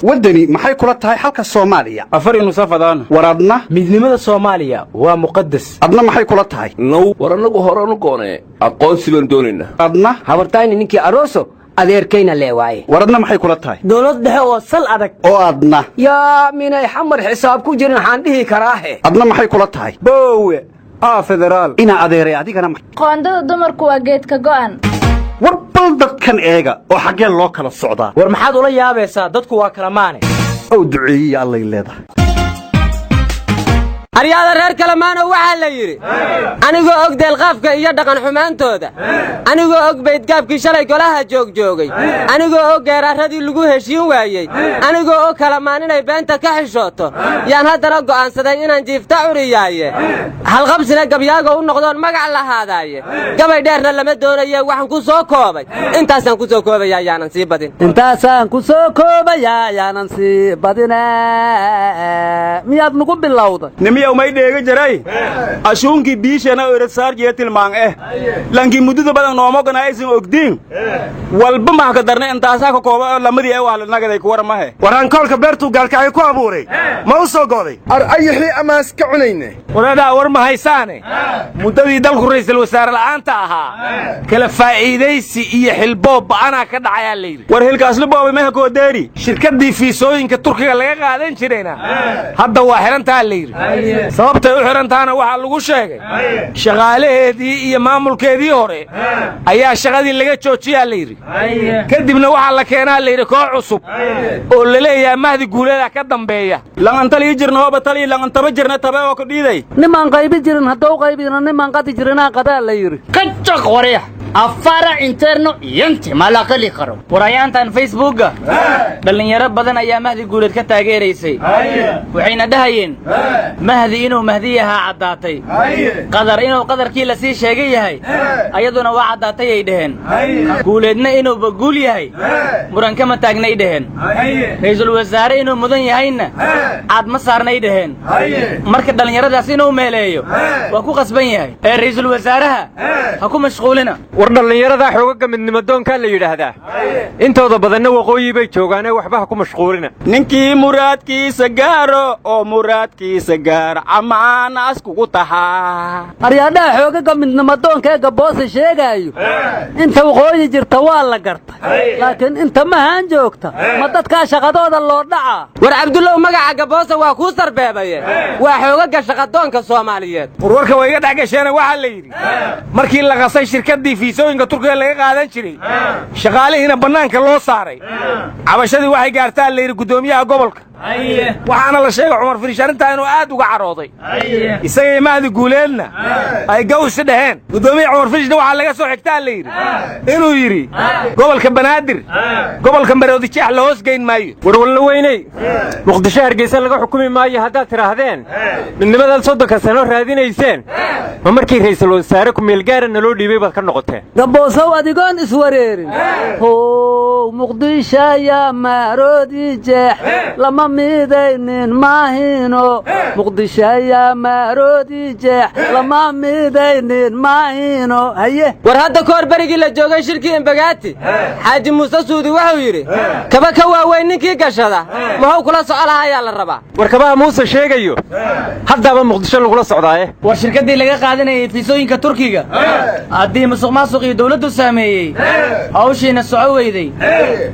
wadani maxay kula tahay halka Soomaaliya afar inuu safadaan waradna midnimada Soomaaliya waa muqaddas adna maxay kula tahay no waranagu horanu goone aqoonsi baan doonayna adna habartayni ninkii arooso adeerkayna leewaaye waradna maxay kula tahay dawlad dhexe oo sal adag oo adna yaa minay xamar xisaab ku jirin waxaan dhihi karaahe adna maxay kula tahay boowe federaal ina adeeray adigana qoondada dumarku waa geedka go'an warbal dadkan eega oo xageen loo kala socdaa war maxaad ula yaabaysaa dadku waa kala maane oo duceeyay allay leedahay aryaada reer kalamaano waxa la yiri anigoo og deelqaafka iyo dhaqan xumaantooda anigoo og baydgaabkii shalay golaha joogay anigoo og geeraaradii lagu heshiin waayey anigoo og kalamaan inay beenta ka xishooto yaan haddana go'aansaday inaan jiifta curiyaaye halqabsina gabyaaga u noqdoon magac lahaadaaye gabay dheerna lama doonaye waxaan ku soo koobay intaasaan ku soo koobayaa yaanan sii badin intaasaan ku soo koobayaa yaanan sii badin miyaad nagu bilowday may dheega jaray ashuunki biishana orasaar jee tilmaan lanki muddo badan noomo ganaysan ogdiin walba ma ka darnay intaasa ka kooba lamadii ay wala nagaday ku warmahe waran koolka beertu gaalka ay ku abuuray ma u soo gooday ar ayixi amaas ka cunayne warada war ma haysaane muddadii dalku ra'iisul wasaare la'aanta ahaa kala faa'iideysi iyo xilboob ana ka dhacay leeyay war hilkaas liboobay ma ko deeri shirkadii fiisooyinka Turkiga laga qaadan jirayna hadda waa xirantaa leeyay sababtay u xirantaana waxa lagu sheegay shaqaalaheedii iyo maamulkeedii hore ayaa shaqadii laga joojiyay leeyay kadibna waxa la keenaa leeyay koox cusub oo la leeyahay mahdi guuleeda ka dambeeya laqantali jirna oo batali laqantaba jirna taba oo ku dhiiday niman qaybi jirin hadoo qaybina niman qadi jirina qadaa la yiri kajaq wariya afara interno yanti malaqali qaro warayaantan facebooka dhalinyaro badan ayaa mahdi guuleed ka taageeraysay waxayna dhahayeen mahdi inuu mahdi yahaa cadaatay qadar inuu qadarkii la sii sheegay yahay ayaduna waa cadaatay ay dhaheen guuleedna inuu baguul yahay muran kama taagnay dhaheen ra'iisul wasaare inuu mudan yahayna cad ma saarnay dhaheen marka dhalinyaradaas inuu meeleeyo waa ku qasban yahay ee ra'iisul wasaaraha ha ku mashquulina war dhalinyarada xoogaga midnimo doonka la yiraahdaa intooda badanna waqooyi bay joogaan waxba ku mashquulina ninkii muraadkiisa gaaro oo muraadkiisa gaar amaana asku tahaa aryaadaha xoogaga midnimo doonka gaboos sheegayo inta waqooyi jirta waa la gartay laakiin inta mahan joogta ma dadka shaqadooda loo dhaca war Cabdullaah magaca gaboos waa ku sarbeebay waa xoogaga shaqadoonka Soomaaliyeed warka way iga dhagasheena waxa la yiri markii la qasay shirkadii fiisooyinka Turkiga laga qaadan jiray shaqaalihiina banaanka loo saaray cabashadii waxay gaartaa la yiri gudoomiyaha gobolka waxaana la sheegay Umar Firisharinta inuu aad uga carooday isagay mahdi guuleedna ay gaws dhaheen gudoomiyaha Umar Firishna waxa laga soo xigtaa la yiri inuu yiri gobolka Banaadir gobolka Maroodi Jeex la hoos geyn maayo warwalna weynay Muqdisho Hargeysa laga xukumi maayo hadda tiraahdeen midnimada 30 sano raadinayseen ma markii ra'iisul wasaare ku meel gaar ah loo dhiibay baad ka noqotay gaboosow adigoon iswareerin Muqdisho ya Maroodi Jeex lama midaynin maahino Muqdisho ya Maroodi Jeex lama midaynin maahino haye war hadda koor barigi la joogay shirkii Embagaati Xaaji Muuse Suudi wuxuu yiri kaba ka waaweyn ninkii gashada wuxuu kula socolaha ayaa la rabaa war kaba Muuse sheegayo haddaba Muqdisho lagu la socdaaye war shirkadii laga qaadanayay fiisooyinka Turkiga hadii musuqmaasuq iyo dawladdu saameeyay hawshiina soo weyday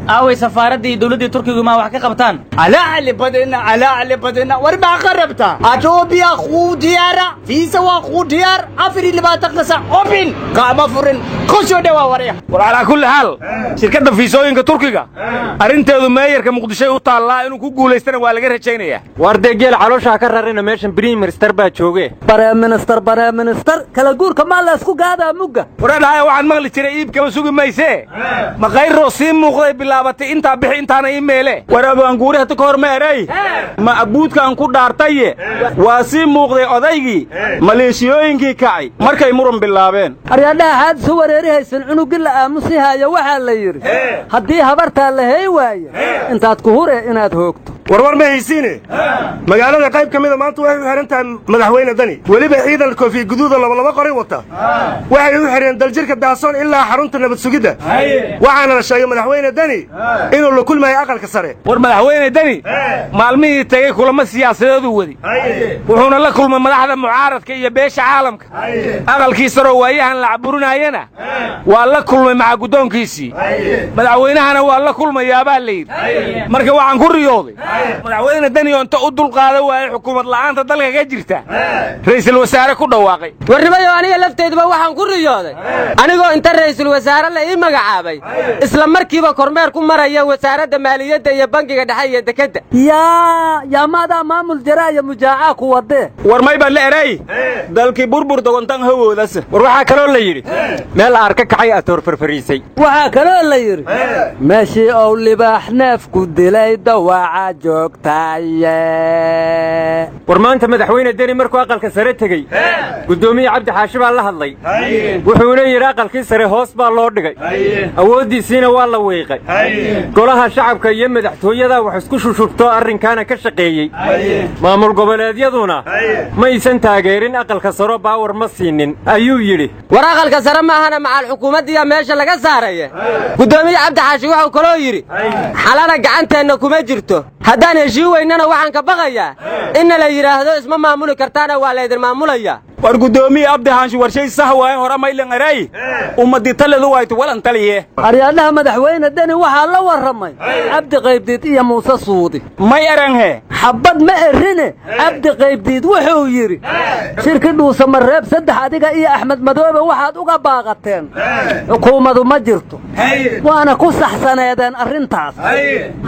aaway safaaradii dawladda Turkiga ma wax ka qabtaan على بدنا وربع قربتها أتوبيا خو ديارة في سوا خو ديار أفري اللي باتقنسا أوبن قام فرن خشوا دوا وريا وعلى كل حال شركة فيسوينك تركيا أرنت هذا ماير كمقدسي وطالع إنه كوجول يستنى ولا غير هالشيء وردجيل علوش هكررنا ماشين بريم مستر باتشوجي برا منستر كلا جور كمان لا سكو قاعدة موجة ورا هاي واحد مغلي تريب كم سوق ما يسه ما غير رصيم مغلي باللعبة أنت بحي أنت أنا إيميله ورا بانجوري هتكور مهري ما أبود كان كود دارتاية واسيم مغلي أضيجي ماليشيوينكي كاي مركي مرم باللعبين أريانا هاد صور ريهسن عنو قل أمسيها يوحى اللير هدي هبرتها اللي هي واي أنت هتكهور إنها تهوكتو warwar ma haysiine magaalada qayb ka mida maanta waxay u xihan tahay madaxweyne dani weliba ciidan koofi guduuda laba qoray wata waxay u xireen daljirka daasoon ilaa xarunta nabad sugidda waxaana la sheegay madaxweyne dani inuu la kulmayo aqalka sare war madaxweyne dani maalmihii tagay kulamo siyaasadeed uu wadi wuxuuna la kulmay madaxda mucaaradka iyo beesha caalamka aqalkii saroo waayahan la caburinayana waa la kulmay maca guddoonkiisii madaxweynahana waa la kulmayaabaa la yidhi marka waxaan ku riyooday madaxweyne dani oo inta u dulqaada waayay xukuumad la'aanta dalka ka jirta ra'iisul wasaare ku dhawaaqay warnimayo aniga lafteyduba waxaan ku riyooday anigoo inta ra'iisul wasaare la ii magacaabay isla markiiba kormeer ku maraya wasaaradda maaliyadda iyo bangiga dhexe iyo dekedda yaa maadaa maamul jaraaya mujaacaa ku wadee war may baa la eray dalkii burbur dogontan hawoodas war waxaa kaloo la yidhi meel aarka kacay atoor farfariisay waxaa kaloo la yidhi meeshii ou libaax neefku dilay dawaaca joogtaaye war maanta madaxweyne deni markuu aqalka sare tegey guddoomiye cabdi xaashi baa la hadlay wuxuuna yidhi aqalkii sare hoos baa loo dhigay awooddiisiina waa la wiiqay golaha shacabka iyo madaxtooyada wax isku shushubtoo arrinkaana ka shaqeeyey maamul goboleedyaduna maysan taageerin aqalka saro baawar ma siinin ayuu yidhi war aqalka sare maahana macal xukuumaddiiya meesha laga saaraya guddoomiye cabdi xaashi wuxuu kaloo yidhi xalana gacanteenna kuma jirto haddaan heshiin weynana waxaan ka baqayaa inna la yidhaahdo isma maamuli kartaana waa laydin maamulaya war guddoomiye abdi xaashi warshay sax waaye hore maylan eray ummadii taledu waytu walan taliye aryaadhaha madaxweyne deni waxaa la warramay cabdi qaybdiid iyo muuse suudi may eranhe xabbad ma erine cabdi qaybdiid wuxuu yidhi shirki dhuusamareeb 3 adiga iyo axmed madoobe waxaad uga baaqateen xukuumadu ma jirto waana ku saxsaneedeen arrintaas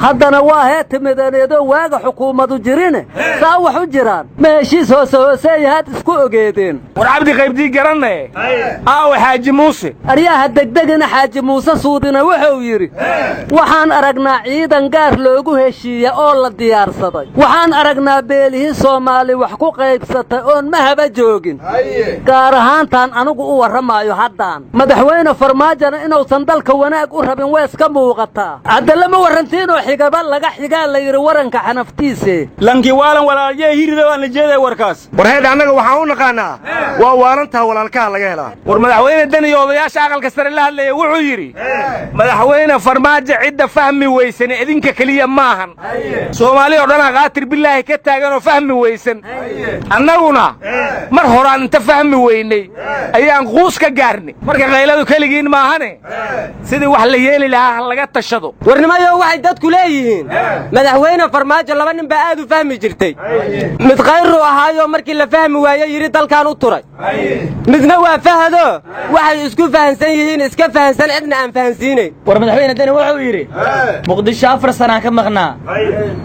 haddana waa hee timidaneedoo waaga xukuumadu jirine saa wax u jiraan ma heshiis hooseeyahaad isku ogeedeen war cabdi qaybdiid garanne aawe xaaji muuse aryaha degdegina xaaji muuse suudina wuxuu yidhi waxaan aragnaa ciidan gaar loogu heshiiya oo la diyaarsaday waxaan aragnaa beelihii soomaali wax ku qaybsatay oon mahaba joogin gaar ahaantaan anigu u warramaayo haddaan madaxweyne farmaajona inuusan dalka wanaag u rabin wees ka muuqataa hadda lama warrantiinoo xigaba laga xigaa la yidhi waranka xanaftiise lankii waalan walaalyee hirida waan la jeeday warkaas war heedh annaga waxaan u naqaanaa waa waalantaa walaalkaha laga helaa war madaxweyne deni iyo odayaasha aqalka sare la hadlaya wuxuu yidhi madaxweyne farmaajo cidda fahmi weysan idinka keliya maahan soomaali oo dhanaa qaatir bilaahi ka taaganoo fahmi weysan annaguna mar horaan inta fahmi weynay ayaan quus ka gaarnay marka qayladu keligiin maahane sidii wax la yeeli lahaa laga tashado warnimayo waxay dadku leeyihiin madaxweyne farmaajo 2 nin baa aad u fahmi jirtay mid khayru ahaayo markii la fahmi waayey yidhi dalkaan u turay midna waa fahado waxay isku fahansan yihiin iska fahansan cidna aan fahansiinayn war madaxweyne deni wuxuu yidhi muqdisho 4 sanaan ka maqnaa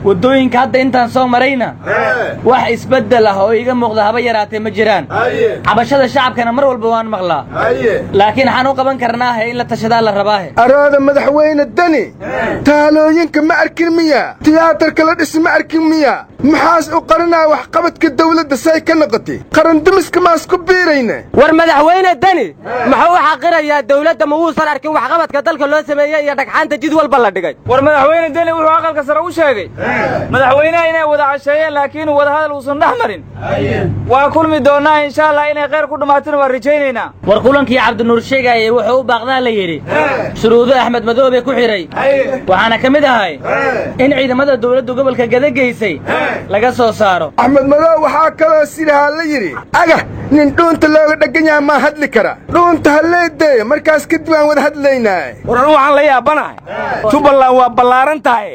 waddooyinka hadda intaan soo marayna wax isbeddel ah oo iiga muuqda haba yaraatee ma jiraan cabashada shacabkana mar walba waan maqlaa laakiin waxaan u qaban karnaahe in la tashadaa la rabaahe araada madaxweyne deni taalooyinka ma arkin miya tiyaatarka la dhis ma arkin miya maxaas u qarinaa waxqabadka dawladda say ka noqotay qarandumiska maas ku biirayna war madaxweyne deni muxuu u xaqirayaa dawladda ma wuusan arkin waxqabadka dalka loo sameeyey iyo dhagxaanta jid walba la dhigay war madaxweyne deni wuxuu aqalka sare u sheegay madaxweynaha inay wada casheeyeen laakiin wadahadal uusan dhex marin waa kulmi doonaa insha allah inay khayr ku dhammaatana waan rajaynaynaa war kulankii cabdinuur sheegayay wuxuu u baaqdaa la yidhi shuruudo axmed madoobe ku xidhay waxaana ka mid ahay in ciidamada dawladdu gobolka gadageysay laga soo saaro axmed madoobe waxaa kaloo sidahaa la yidhi aga nin dhuunta looga dheggan yahay maa hadli kara dhuunta halleedeeya markaas kadib aan wada hadlaynaa war anu waxaan la yaabanahay jubbaland waa ballaaran tahay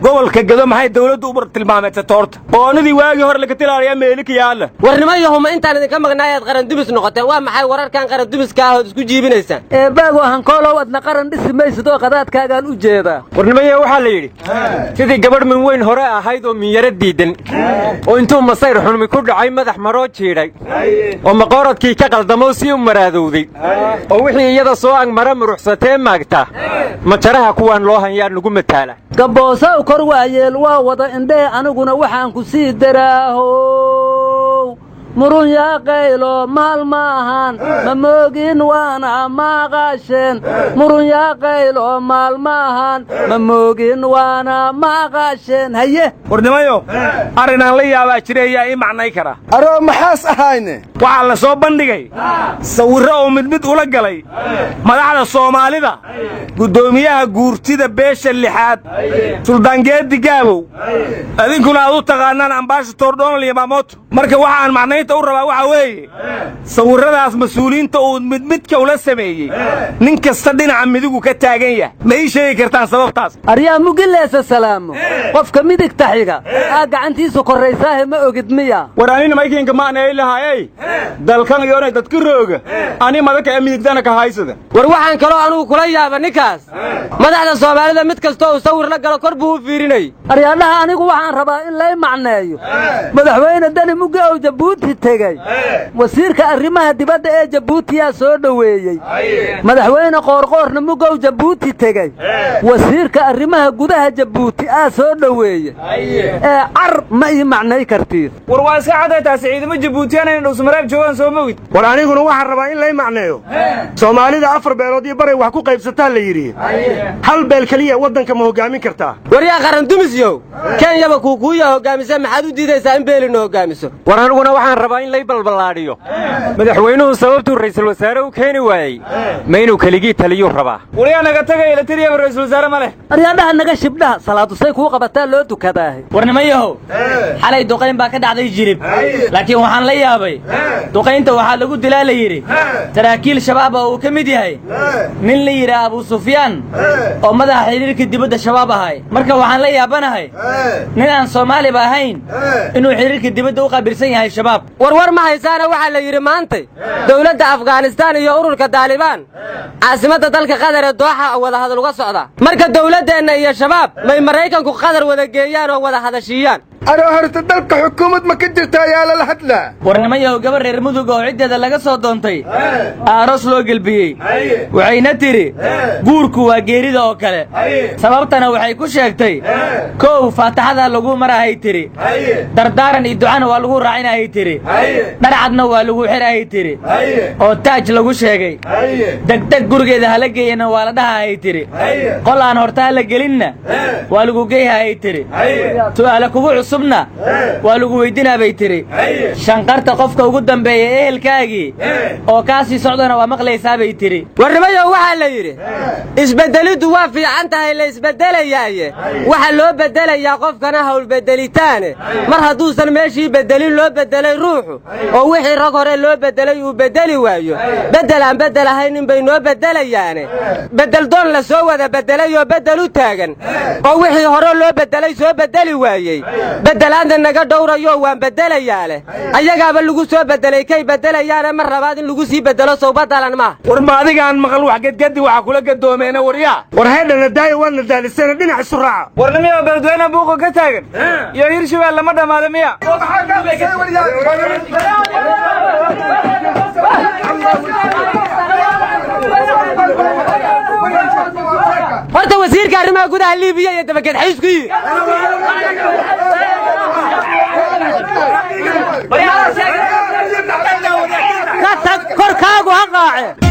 gobolka gado maxay dawladdu u tilmaameysata horta oonadii waagii hore laga tilaalayaa meelika yaalla warnimayahuma intaan idinka maqnaayaad qarandumis noqoteen waa maxay wararkan qarandumiska ahood isku jiibinaysaan eebaago hankoolow adna qaran dhisi maysid oo qadaadkaagaan u jeedaa warnimaya waxaa la yidhi sidii gabadh min weyn hore ahayd oo minyaro diidan oo intuu masayr xunmi ku dhacay madax maroo jiidhay oo maqooradkii ka qaldamoo sii u maraadowday oo wixii iyada soo agmara muruxsatee maagta majaraha kuwaan loo hanyaa nugu mataala gaboosaw kor waayeel waa wada indhee aniguna waxaan ku sii daraahow murun yaa qaylo maal maahan ma moogin waana maaqaasheen murun yaa qaylo maal maahan ma moogin waana maaqaasheen haye warnimayo arrinaan la yaabaa jira ayaa ii macnay kara aroo maxaas ahayne waxaa la soo bandhigay sawirro oo mid ula galay madaxda soomaalida guddoomiyaha guurtida beesha lixaad suldaan geedi gaabow adinkuna aad u taqaanaan ambaashator donald yamamoto marka waxaan macnaynta u rabaa waxaa weeye sawirradaas mas-uuliyiinta uu midka ula sameeyey nin kasta dhinaca midigu ka taagan yahay ma ii sheegi kartaan sababtaas aryaa mugileesa salaamo qofka midigta xiga aa gacantiisu korraysaahe ma ogid miya war anina maykinka maanay lahaayey dalkan iyoonay dadka rooga ani madaka ee midigtana ka haysada war waxaan kaloo anugu kula yaaba ninkaas madaxda soomaalida mid kastoo uu sawir la galo kor buu u fiirinay aryaadhaha anigu waxaan rabaa in lay macneeyo madaxweyne dani mugge oo jabuuti tegey wasiirka arrimaha dibadda ee jabuutiyaa soo dhoweeyey madaxweyne qoorqoorna muggow jabuuti tegey wasiirka arrimaha gudaha jabuuti aa soo dhoweeyey car ma ii macnay kartiin war waa iska cadday taasi ciidamo jabuutiyana inay dhowsmareeb joogaan soo mawid war aniguna waxaan rabaa in lay macneeyo soomaalida 4 beelood iyo baray wax ku qaybsataa la yidhi hal beel keliya waddanka ma hoggaamin kartaa war yaa qaran dumisyow kenyaba kuukuuya hoggaamisa maxaad u diidaysaa in beelina hoggaamiso war aniguna waxaan rabaa in lay balballaadhiyo madaxweynuhu sababtuu ra'iisul wasaare u keeni waayey ma inuu keligii taliyuu rabaa waliyaa naga tagay la tiriyaba ra'iisul wasaare ma leh aryaadhaha naga shibdhaha salaadu say kuu qabataa loo dukadaahay warnimayahow xalay duqayn baa ka dhacday jilib laakiin waxaan la yaabay duqaynta waxaa lagu dilaa la yidhi saraakiil shabaab oo uu ka mid yahay nin la yidhaah abu sufyaan oo madaxa xidhiirka dibadda shabaab ahay marka waxaan la yaabanahay nin aan soomaaliba ahayn inuu xidhiirka dibadda u qaabirsan yahay shabaab warwar ma haysaana waxaa la yidhi maantay dowladda afghanistaan iyo ururka daalibaan caasimadda dalka qatar ee dooxa wadahadal uga socda marka dowladdeenna iyo shabaab may maraykanku qatar wada geeyaan oo wada hadashiiyaan aroo horta dalka xukuumad ma ka jirta ayaa lala hadlaa warnimayahow gabar reer mudug oo ciddeeda laga soo doontay aaros loo gelbiyey waxayna tidhi guurku waa geerida oo kale sababtana waxay ku sheegtay kow faataxada lagu marahay tidhi dardaaran iyo ducana waa lagu raacinahay tidhi dharcadna waa lagu xirahay tidhi oo taaj lagu sheegay degdeg gurigeeda hala geeyana waa la dhahahay tidhi qol aan hortaa la gelinna waa lagu geyhahay tidhi su'aale kugu cusubna waa lagu weydinaa bay tidhi shanqarta qofka ugu dambeeya ehelkaagii oo kaa sii socdana waa maqlaysaa bay tidhi warnimayow waxaa la yidhi isbeddeliddu waa fiican tahay la isbeddelayaaye waxa loo beddelayaa qofkana hawlbeddelitaane mar hadduusan meeshii beddelin loo beddelay ruuxu oo wixii rag hore loo beddelay uu beddeli waayo beddel aan beddel ahayn inbay noo beddelayaane beddeldoon la soo wada beddelay oo beddel u taagan oo wixii hore loo beddelay soo beddeli waayey beddelaanta naga dhowrayo waan beddelayaa leh ayagaaba lagu soo beddelay kay beddelayaane mar labaad in lagu sii beddelo sow baddalan maaha war ma adigaan maqal wax gedgadi waxa kula gadoomeena waryaa war haydhana daaya waadna daalisana dhinac isu raaca warnimiyo beledweyne buuqa ka taagan iyo hirshabeel lama dhammaada miya horta wasiirka arrimaha gudaha liibiya iyo dabaged xaysku yidhi ka tag korkaagu ha qaace